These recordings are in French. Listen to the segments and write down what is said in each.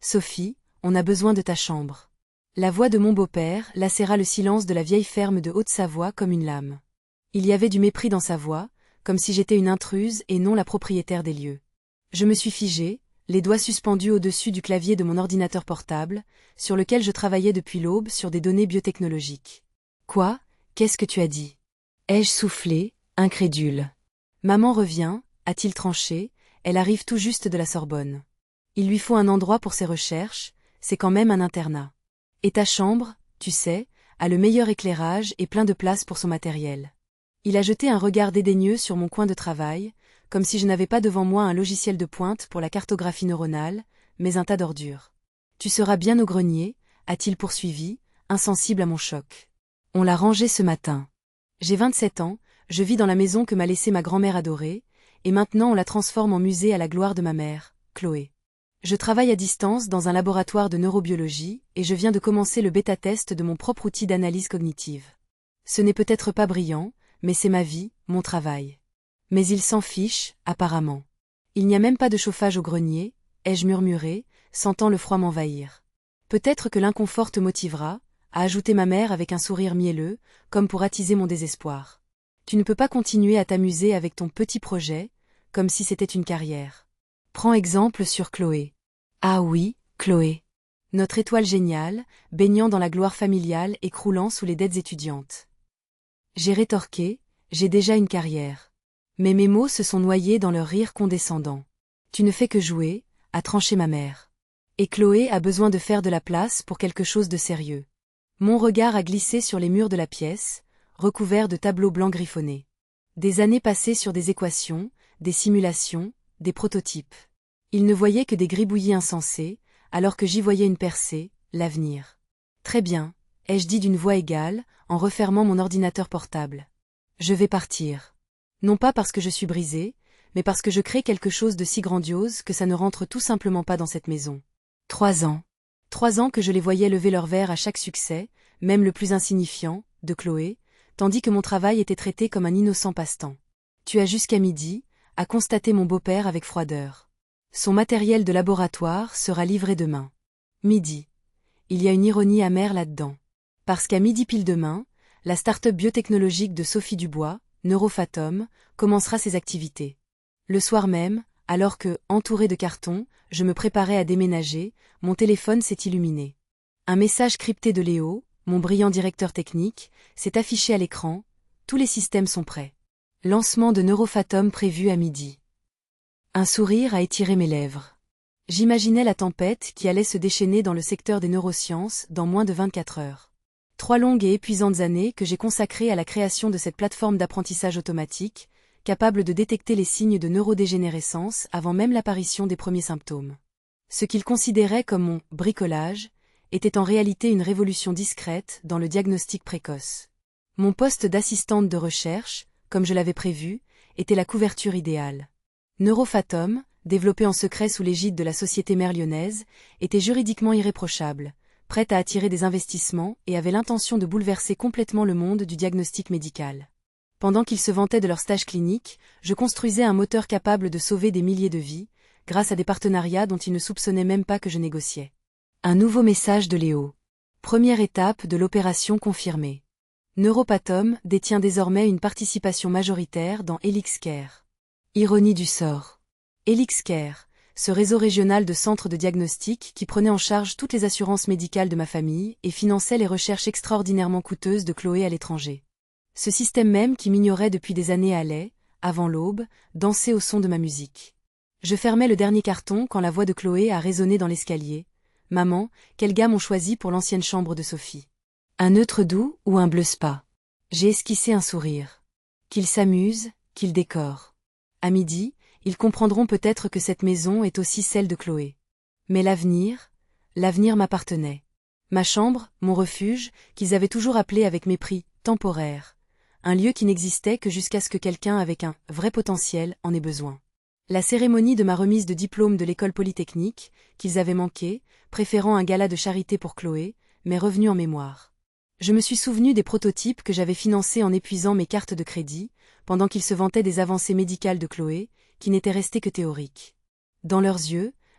Sophie, on a besoin de ta chambre. La voix de mon beau-père lacéra le silence de la vieille ferme de Haute-Savoie comme une lame. Il y avait du mépris dans sa voix, comme si j'étais une intruse et non la propriétaire des lieux. Je me suis figée, les doigts suspendus au-dessus du clavier de mon ordinateur portable, sur lequel je travaillais depuis l'aube sur des données biotechnologiques. Quoi? Qu'est-ce que tu as dit? Ai-je soufflé, incrédule. Maman revient, a-t-il tranché, elle arrive tout juste de la Sorbonne. Il lui faut un endroit pour ses recherches, c'est quand même un internat. Et ta chambre, tu sais, a le meilleur éclairage et plein de place pour son matériel. Il a jeté un regard dédaigneux sur mon coin de travail, comme si je n'avais pas devant moi un logiciel de pointe pour la cartographie neuronale, mais un tas d'ordures. Tu seras bien au grenier, a-t-il poursuivi, insensible à mon choc. On l'a rangé ce matin. J'ai 27 ans, je vis dans la maison que m'a laissée ma grand-mère adorée, et maintenant on la transforme en musée à la gloire de ma mère, Chloé. Je travaille à distance dans un laboratoire de neurobiologie, et je viens de commencer le bêta-test de mon propre outil d'analyse cognitive. Ce n'est peut-être pas brillant, mais c'est ma vie, mon travail. Mais il s'en fiche, apparemment. Il n'y a même pas de chauffage au grenier, ai-je murmuré, sentant le froid m'envahir. Peut-être que l'inconfort te motivera, a ajouté ma mère avec un sourire mielleux, comme pour attiser mon désespoir. Tu ne peux pas continuer à t'amuser avec ton petit projet, comme si c'était une carrière. Prends exemple sur Chloé. Ah oui, Chloé. Notre étoile géniale, baignant dans la gloire familiale et croulant sous les dettes étudiantes. J'ai rétorqué, j'ai déjà une carrière. Mais mes mots se sont noyés dans leur rire condescendant. Tu ne fais que jouer, a tranché ma mère. Et Chloé a besoin de faire de la place pour quelque chose de sérieux. Mon regard a glissé sur les murs de la pièce, recouverts de tableaux blancs griffonnés. Des années passées sur des équations, des simulations, des prototypes. Il ne voyait que des gribouillis insensés, alors que j'y voyais une percée, l'avenir. Très bien, ai-je dit d'une voix égale, en refermant mon ordinateur portable. Je vais partir. Non pas parce que je suis brisée, mais parce que je crée quelque chose de si grandiose que ça ne rentre tout simplement pas dans cette maison. 3 ans. 3 ans que je les voyais lever leur verre à chaque succès, même le plus insignifiant, de Chloé, tandis que mon travail était traité comme un innocent passe-temps. Tu as jusqu'à midi, a constaté mon beau-père avec froideur. Son matériel de laboratoire sera livré demain. Midi. Il y a une ironie amère là-dedans. Parce qu'à midi pile demain, la start-up biotechnologique de Sophie Dubois, Neurofatom, commencera ses activités. Le soir même, alors que, entouré de cartons, je me préparais à déménager, mon téléphone s'est illuminé. Un message crypté de Léo, mon brillant directeur technique, s'est affiché à l'écran, tous les systèmes sont prêts. Lancement de Neurofatom prévu à midi. Un sourire a étiré mes lèvres. J'imaginais la tempête qui allait se déchaîner dans le secteur des neurosciences dans moins de 24 heures. 3 longues et épuisantes années que j'ai consacrées à la création de cette plateforme d'apprentissage automatique, capable de détecter les signes de neurodégénérescence avant même l'apparition des premiers symptômes. Ce qu'il considérait comme mon « bricolage » était en réalité une révolution discrète dans le diagnostic précoce. Mon poste d'assistante de recherche, comme je l'avais prévu, était la couverture idéale. Neurofatom, développé en secret sous l'égide de la société mère lyonnaise, était juridiquement irréprochable, prête à attirer des investissements et avait l'intention de bouleverser complètement le monde du diagnostic médical. Pendant qu'ils se vantaient de leur stage clinique, je construisais un moteur capable de sauver des milliers de vies, grâce à des partenariats dont ils ne soupçonnaient même pas que je négociais. Un nouveau message de Léo. Première étape de l'opération confirmée. Neuropatom détient désormais une participation majoritaire dans Elixcare. Ironie du sort. Elixcare, ce réseau régional de centres de diagnostic qui prenait en charge toutes les assurances médicales de ma famille et finançait les recherches extraordinairement coûteuses de Chloé à l'étranger. Ce système même qui m'ignorait depuis des années allait, avant l'aube, danser au son de ma musique. Je fermais le dernier carton quand la voix de Chloé a résonné dans l'escalier. « Maman, quelle gamme on choisit pour l'ancienne chambre de Sophie? Un neutre doux ou un bleu spa ?» J'ai esquissé un sourire. Qu'ils s'amusent, qu'ils décorent. À midi, ils comprendront peut-être que cette maison est aussi celle de Chloé. Mais l'avenir m'appartenait. Ma chambre, mon refuge, qu'ils avaient toujours appelé avec mépris « temporaire ». Un lieu qui n'existait que jusqu'à ce que quelqu'un avec un vrai potentiel en ait besoin. La cérémonie de ma remise de diplôme de l'école polytechnique, qu'ils avaient manqué, préférant un gala de charité pour Chloé, m'est revenue en mémoire. Je me suis souvenu des prototypes que j'avais financés en épuisant mes cartes de crédit, pendant qu'ils se vantaient des avancées médicales de Chloé, qui n'étaient restées que théoriques. Dans leurs yeux,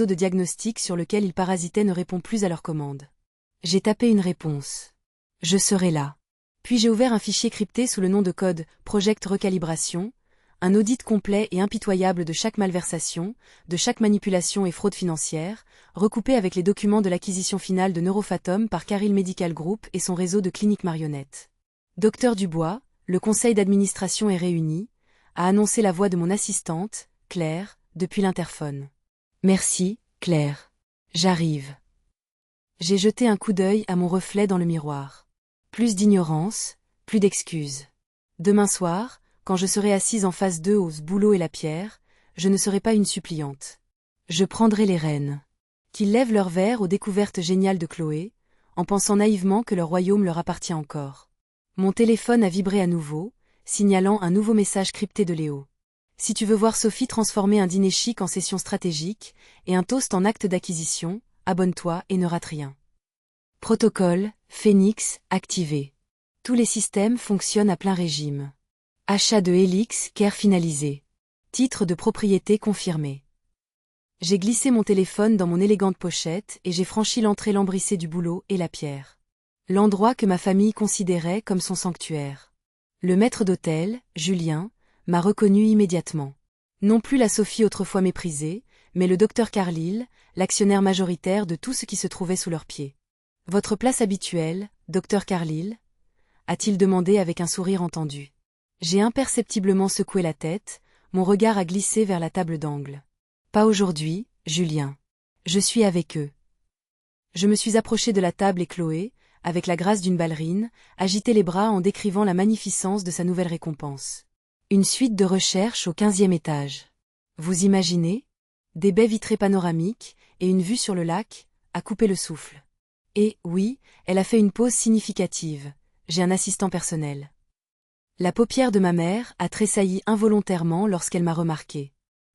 réseau de diagnostic sur lequel ils parasitaient ne répond plus à leurs commandes. J'ai tapé une réponse. Je serai là. Puis j'ai ouvert un fichier crypté sous le nom de code Project Recalibration, un audit complet et impitoyable de chaque malversation, de chaque manipulation et fraude financière, recoupé avec les documents de l'acquisition finale de Neurofathom par Caril Medical Group et son réseau de cliniques marionnettes. Docteur Dubois, le conseil d'administration est réuni, a annoncé la voix de mon assistante, Claire, depuis l'interphone. Merci, Claire. J'arrive. J'ai jeté un coup d'œil à mon reflet dans le miroir. Plus d'ignorance, plus d'excuses. Demain soir, quand je serai assise en face d'eux au boulot et la pierre, je ne serai pas une suppliante. Je prendrai les rênes. Qu'ils lèvent leur verre aux découvertes géniales de Chloé, en pensant naïvement que leur royaume leur appartient encore. Mon téléphone a vibré à nouveau, signalant un nouveau message crypté de Léo. Si tu veux voir Sophie transformer un dîner chic en session stratégique, et un toast en acte d'acquisition, abonne-toi et ne rate rien. Protocole, Phoenix, activé. Tous les systèmes fonctionnent à plein régime. Achat de Helix, Care finalisé. Titre de propriété confirmé. J'ai glissé mon téléphone dans mon élégante pochette et j'ai franchi l'entrée lambrissée du boulot et la pierre. L'endroit que ma famille considérait comme son sanctuaire. Le maître d'hôtel, Julien, m'a reconnu immédiatement. Non plus la Sophie autrefois méprisée, mais le docteur Carlyle, l'actionnaire majoritaire de tout ce qui se trouvait sous leurs pieds. Votre place habituelle, docteur Carlyle? A-t-il demandé avec un sourire entendu. J'ai imperceptiblement secoué la tête, mon regard a glissé vers la table d'angle. Pas aujourd'hui, Julien. Je suis avec eux. Je me suis approché de la table et Chloé, avec la grâce d'une ballerine, agitait les bras en décrivant la magnificence de sa nouvelle récompense. Une suite de recherches au 15e étage. Vous imaginez? Des baies vitrées panoramiques, et une vue sur le lac, à couper le souffle. Et, oui, elle a fait une pause significative. J'ai un assistant personnel. La paupière de ma mère a tressailli involontairement lorsqu'elle m'a remarqué.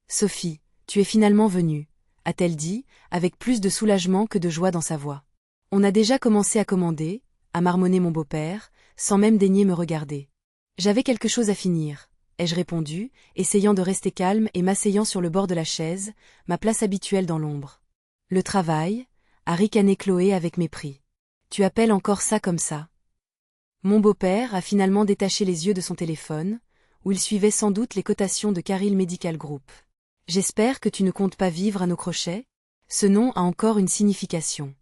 Sophie, tu es finalement venue, a-t-elle dit, avec plus de soulagement que de joie dans sa voix. On a déjà commencé à commander, a marmonné mon beau-père, sans même daigner me regarder. J'avais quelque chose à finir, ai-je répondu, essayant de rester calme et m'asseyant sur le bord de la chaise, ma place habituelle dans l'ombre. Le travail, a ricané Chloé avec mépris. Tu appelles encore ça comme ça? Mon beau-père a finalement détaché les yeux de son téléphone, où il suivait sans doute les cotations de Carlyle Medical Group. J'espère que tu ne comptes pas vivre à nos crochets? Ce nom a encore une signification.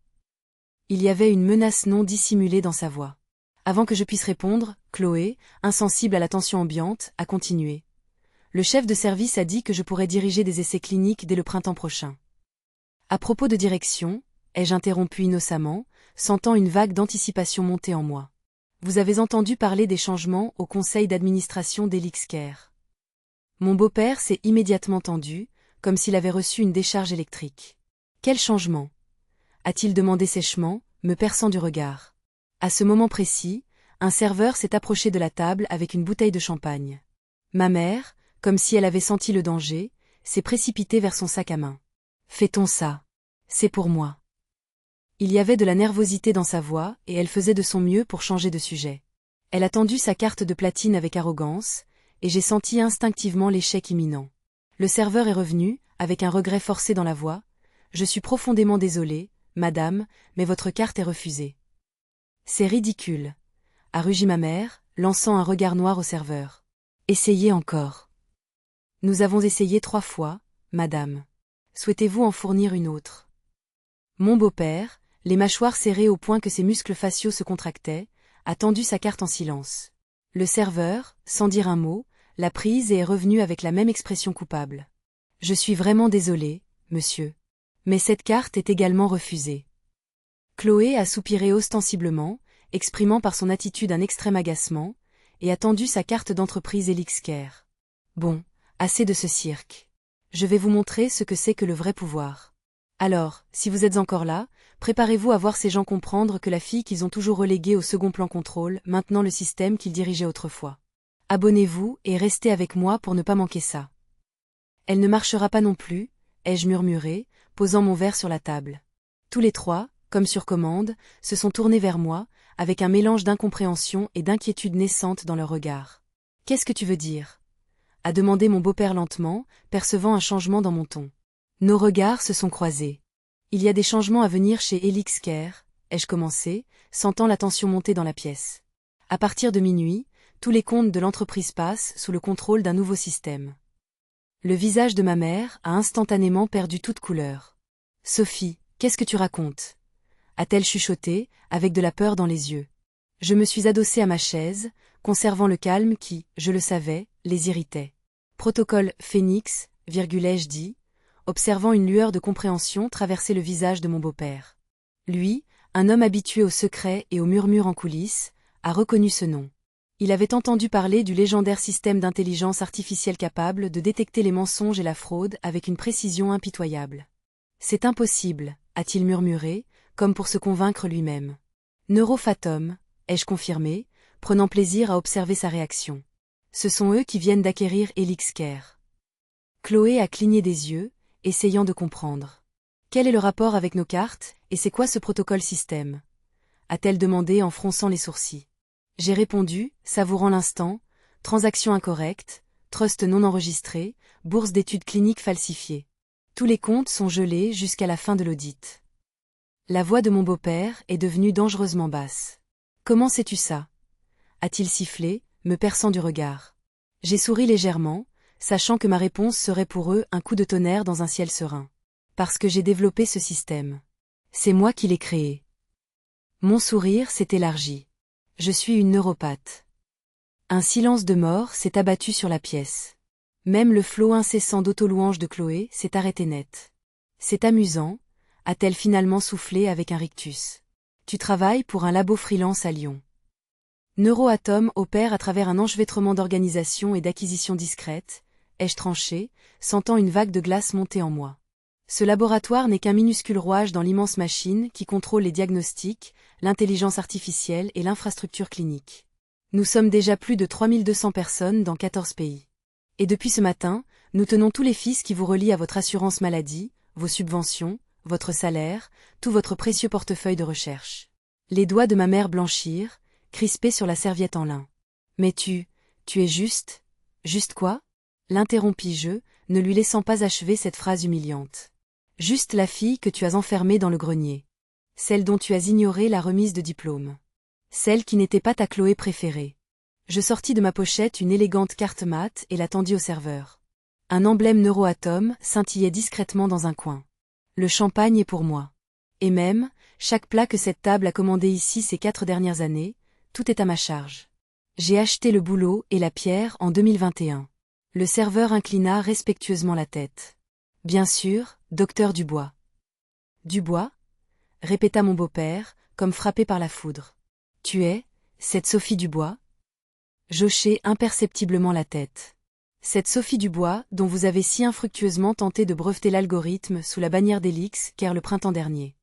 Il y avait une menace non dissimulée dans sa voix. Avant que je puisse répondre, Chloé, insensible à la tension ambiante, a continué. Le chef de service a dit que je pourrais diriger des essais cliniques dès le printemps prochain. À propos de direction, ai-je interrompu innocemment, sentant une vague d'anticipation monter en moi. Vous avez entendu parler des changements au conseil d'administration d'Elixcare. Mon beau-père s'est immédiatement tendu, comme s'il avait reçu une décharge électrique. Quel changement? A-t-il demandé sèchement, me perçant du regard. À ce moment précis, un serveur s'est approché de la table avec une bouteille de champagne. Ma mère, comme si elle avait senti le danger, s'est précipitée vers son sac à main. Fait-on ça? C'est pour moi. Il y avait de la nervosité dans sa voix et elle faisait de son mieux pour changer de sujet. Elle a tendu sa carte de platine avec arrogance, et j'ai senti instinctivement l'échec imminent. Le serveur est revenu, avec un regret forcé dans la voix. Je suis profondément désolé, madame, mais votre carte est refusée. C'est ridicule, a rugi ma mère, lançant un regard noir au serveur. Essayez encore. Nous avons essayé 3 fois, madame. Souhaitez-vous en fournir une autre? Mon beau-père, les mâchoires serrées au point que ses muscles faciaux se contractaient, a tendu sa carte en silence. Le serveur, sans dire un mot, l'a prise et est revenu avec la même expression coupable. Je suis vraiment désolé, monsieur. Mais cette carte est également refusée. Chloé a soupiré ostensiblement, exprimant par son attitude un extrême agacement, et a tendu sa carte d'entreprise Elixcare. Bon, assez de ce cirque. Je vais vous montrer ce que c'est que le vrai pouvoir. Alors, si vous êtes encore là, préparez-vous à voir ces gens comprendre que la fille qu'ils ont toujours reléguée au second plan contrôle maintenant le système qu'ils dirigeaient autrefois. Abonnez-vous et restez avec moi pour ne pas manquer ça. Elle ne marchera pas non plus, ai-je murmuré, posant mon verre sur la table. Tous les 3, comme sur commande, se sont tournés vers moi, avec un mélange d'incompréhension et d'inquiétude naissante dans leur regard. Qu'est-ce que tu veux dire? A demandé mon beau-père lentement, percevant un changement dans mon ton. Nos regards se sont croisés. Il y a des changements à venir chez Elixcare, ai-je commencé, sentant la tension monter dans la pièce. À partir de minuit, tous les comptes de l'entreprise passent sous le contrôle d'un nouveau système. Le visage de ma mère a instantanément perdu toute couleur. Sophie, qu'est-ce que tu racontes? A-t-elle chuchoté, avec de la peur dans les yeux. Je me suis adossée à ma chaise, conservant le calme qui, je le savais, les irritait. Protocole Phénix, ai-je dit, observant une lueur de compréhension traverser le visage de mon beau-père. Lui, un homme habitué au secret et aux murmures en coulisses, a reconnu ce nom. Il avait entendu parler du légendaire système d'intelligence artificielle capable de détecter les mensonges et la fraude avec une précision impitoyable. C'est impossible, a-t-il murmuré, comme pour se convaincre lui-même. Neurofatum, ai-je confirmé, prenant plaisir à observer sa réaction. Ce sont eux qui viennent d'acquérir Elixcare. Chloé a cligné des yeux, essayant de comprendre. Quel est le rapport avec nos cartes, et c'est quoi ce protocole système? A-t-elle demandé en fronçant les sourcils. J'ai répondu, savourant l'instant, transaction incorrecte, trust non enregistré, bourse d'études cliniques falsifiée. Tous les comptes sont gelés jusqu'à la fin de l'audit. La voix de mon beau-père est devenue dangereusement basse. Comment sais-tu ça? A-t-il sifflé, me perçant du regard. J'ai souri légèrement, sachant que ma réponse serait pour eux un coup de tonnerre dans un ciel serein. Parce que j'ai développé ce système. C'est moi qui l'ai créé. Mon sourire s'est élargi. Je suis une neuropathe. Un silence de mort s'est abattu sur la pièce. Même le flot incessant d'autolouanges de Chloé s'est arrêté net. C'est amusant, a-t-elle finalement soufflé avec un rictus. Tu travailles pour un labo freelance à Lyon. Neuroatome opère à travers un enchevêtrement d'organisation et d'acquisitions discrètes, ai-je tranché, sentant une vague de glace monter en moi. Ce laboratoire n'est qu'un minuscule rouage dans l'immense machine qui contrôle les diagnostics, l'intelligence artificielle et l'infrastructure clinique. Nous sommes déjà plus de 3200 personnes dans 14 pays. Et depuis ce matin, nous tenons tous les fils qui vous relient à votre assurance maladie, vos subventions, votre salaire, tout votre précieux portefeuille de recherche. Les doigts de ma mère blanchirent, crispés sur la serviette en lin. Mais tu es juste quoi? L'interrompis-je, ne lui laissant pas achever cette phrase humiliante. Juste la fille que tu as enfermée dans le grenier. Celle dont tu as ignoré la remise de diplôme. Celle qui n'était pas ta Chloé préférée. Je sortis de ma pochette une élégante carte mate et la tendis au serveur. Un emblème Neuroatome scintillait discrètement dans un coin. Le champagne est pour moi. Et même, chaque plat que cette table a commandé ici ces 4 dernières années, tout est à ma charge. J'ai acheté le boulot et la pierre en 2021. Le serveur inclina respectueusement la tête. Bien sûr, docteur Dubois. Dubois? Répéta mon beau-père, comme frappé par la foudre. Tu es, cette Sophie Dubois? J'hochai imperceptiblement la tête. Cette Sophie Dubois, dont vous avez si infructueusement tenté de breveter l'algorithme sous la bannière d'Elix car le printemps dernier.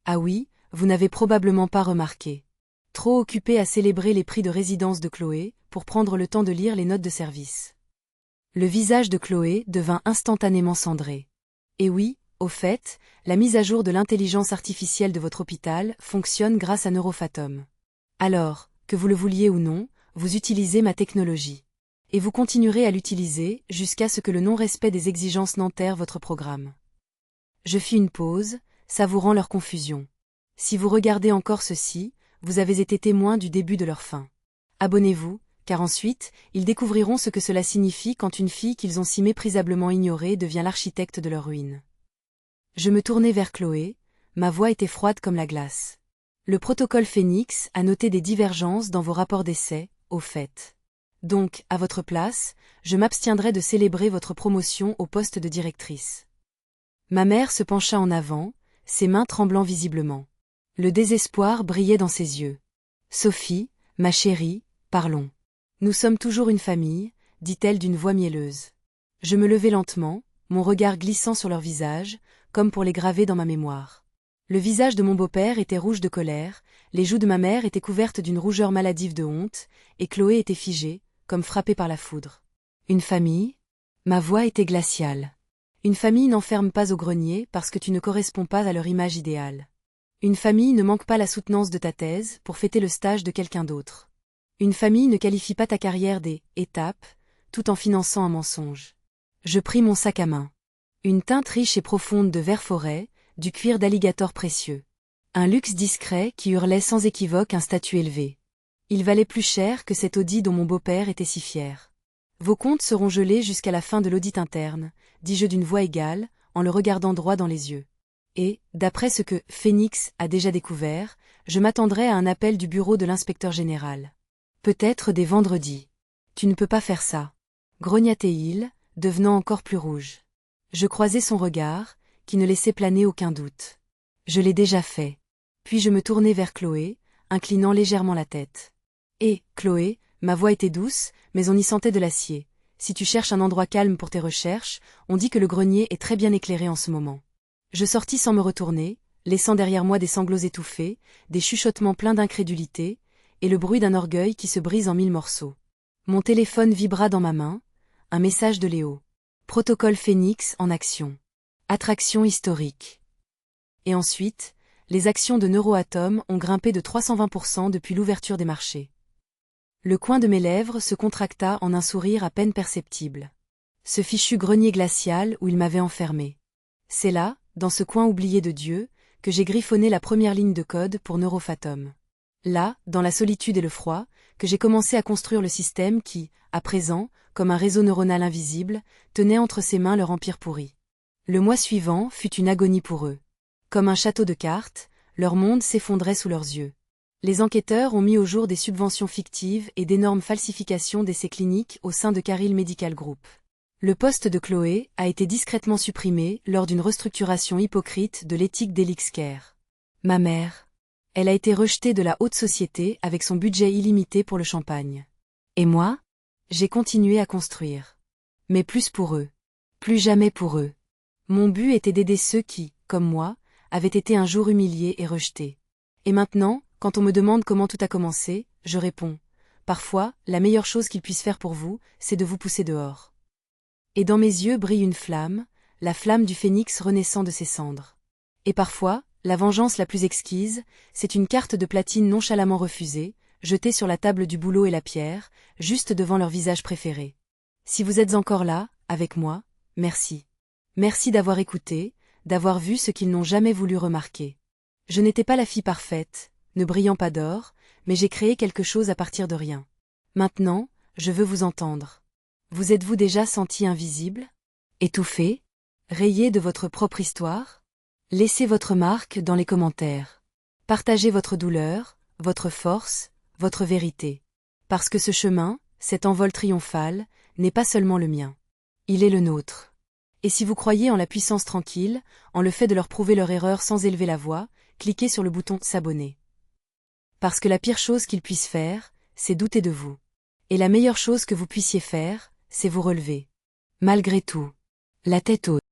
Ah oui, vous n'avez probablement pas remarqué. Trop occupé à célébrer les prix de résidence de Chloé, pour prendre le temps de lire les notes de service. Le visage de Chloé devint instantanément cendré. Et oui, au fait, la mise à jour de l'intelligence artificielle de votre hôpital fonctionne grâce à Neurofatome. Alors, que vous le vouliez ou non, vous utilisez ma technologie. Et vous continuerez à l'utiliser jusqu'à ce que le non-respect des exigences n'enterre votre programme. Je fis une pause, savourant leur confusion. Si vous regardez encore ceci, vous avez été témoin du début de leur fin. Abonnez-vous, car ensuite, ils découvriront ce que cela signifie quand une fille qu'ils ont si méprisablement ignorée devient l'architecte de leur ruine. Je me tournai vers Chloé, ma voix était froide comme la glace. Le protocole Phoenix a noté des divergences dans vos rapports d'essai, au fait. Donc, à votre place, je m'abstiendrai de célébrer votre promotion au poste de directrice. Ma mère se pencha en avant, ses mains tremblant visiblement. Le désespoir brillait dans ses yeux. Sophie, ma chérie, parlons. Nous sommes toujours une famille, dit-elle d'une voix mielleuse. Je me levai lentement, mon regard glissant sur leur visage, comme pour les graver dans ma mémoire. Le visage de mon beau-père était rouge de colère, les joues de ma mère étaient couvertes d'une rougeur maladive de honte, et Chloé était figée, comme frappée par la foudre. Une famille? Ma voix était glaciale. Une famille n'enferme pas au grenier parce que tu ne corresponds pas à leur image idéale. Une famille ne manque pas la soutenance de ta thèse pour fêter le stage de quelqu'un d'autre. Une famille ne qualifie pas ta carrière des « étapes » tout en finançant un mensonge. Je pris mon sac à main. Une teinte riche et profonde de vert forêt, du cuir d'alligator précieux. Un luxe discret qui hurlait sans équivoque un statut élevé. Il valait plus cher que cet Audi dont mon beau-père était si fier. Vos comptes seront gelés jusqu'à la fin de l'audit interne, dis-je d'une voix égale, en le regardant droit dans les yeux. Et, d'après ce que Phoenix a déjà découvert, je m'attendrai à un appel du bureau de l'inspecteur général. Peut-être dès vendredi. Tu ne peux pas faire ça. Grognatait-il, devenant encore plus rouge. Je croisai son regard, qui ne laissait planer aucun doute. Je l'ai déjà fait. Puis je me tournai vers Chloé, inclinant légèrement la tête. Et, Chloé, ma voix était douce, mais on y sentait de l'acier. Si tu cherches un endroit calme pour tes recherches, on dit que le grenier est très bien éclairé en ce moment. Je sortis sans me retourner, laissant derrière moi des sanglots étouffés, des chuchotements pleins d'incrédulité, et le bruit d'un orgueil qui se brise en 1000 morceaux. Mon téléphone vibra dans ma main, un message de Léo. Protocole Phoenix en action. Attraction historique. Et ensuite, les actions de Neuroatome ont grimpé de 320% depuis l'ouverture des marchés. Le coin de mes lèvres se contracta en un sourire à peine perceptible. Ce fichu grenier glacial où il m'avait enfermé. C'est là, dans ce coin oublié de Dieu, que j'ai griffonné la première ligne de code pour Neurofatome. Là, dans la solitude et le froid, que j'ai commencé à construire le système qui, à présent, comme un réseau neuronal invisible, tenait entre ses mains leur empire pourri. Le mois suivant fut une agonie pour eux. Comme un château de cartes, leur monde s'effondrait sous leurs yeux. Les enquêteurs ont mis au jour des subventions fictives et d'énormes falsifications d'essais cliniques au sein de Caril Medical Group. Le poste de Chloé a été discrètement supprimé lors d'une restructuration hypocrite de l'éthique d'Elixcare. Ma mère. Elle a été rejetée de la haute société avec son budget illimité pour le champagne. Et moi? J'ai continué à construire. Mais plus pour eux. Plus jamais pour eux. Mon but était d'aider ceux qui, comme moi, avaient été un jour humiliés et rejetés. Et maintenant, quand on me demande comment tout a commencé, je réponds. Parfois, la meilleure chose qu'ils puissent faire pour vous, c'est de vous pousser dehors. Et dans mes yeux brille une flamme, la flamme du phénix renaissant de ses cendres. Et parfois, la vengeance la plus exquise, c'est une carte de platine nonchalamment refusée, jetée sur la table du boulot et la pierre, juste devant leur visage préféré. Si vous êtes encore là, avec moi, merci. Merci d'avoir écouté, d'avoir vu ce qu'ils n'ont jamais voulu remarquer. Je n'étais pas la fille parfaite, ne brillant pas d'or, mais j'ai créé quelque chose à partir de rien. Maintenant, je veux vous entendre. Vous êtes-vous déjà senti invisible? Étouffé? Rayé de votre propre histoire? Laissez votre marque dans les commentaires. Partagez votre douleur, votre force, votre vérité. Parce que ce chemin, cet envol triomphal, n'est pas seulement le mien. Il est le nôtre. Et si vous croyez en la puissance tranquille, en le fait de leur prouver leur erreur sans élever la voix, cliquez sur le bouton « S'abonner ». Parce que la pire chose qu'ils puissent faire, c'est douter de vous. Et la meilleure chose que vous puissiez faire, c'est vous relever. Malgré tout. La tête haute.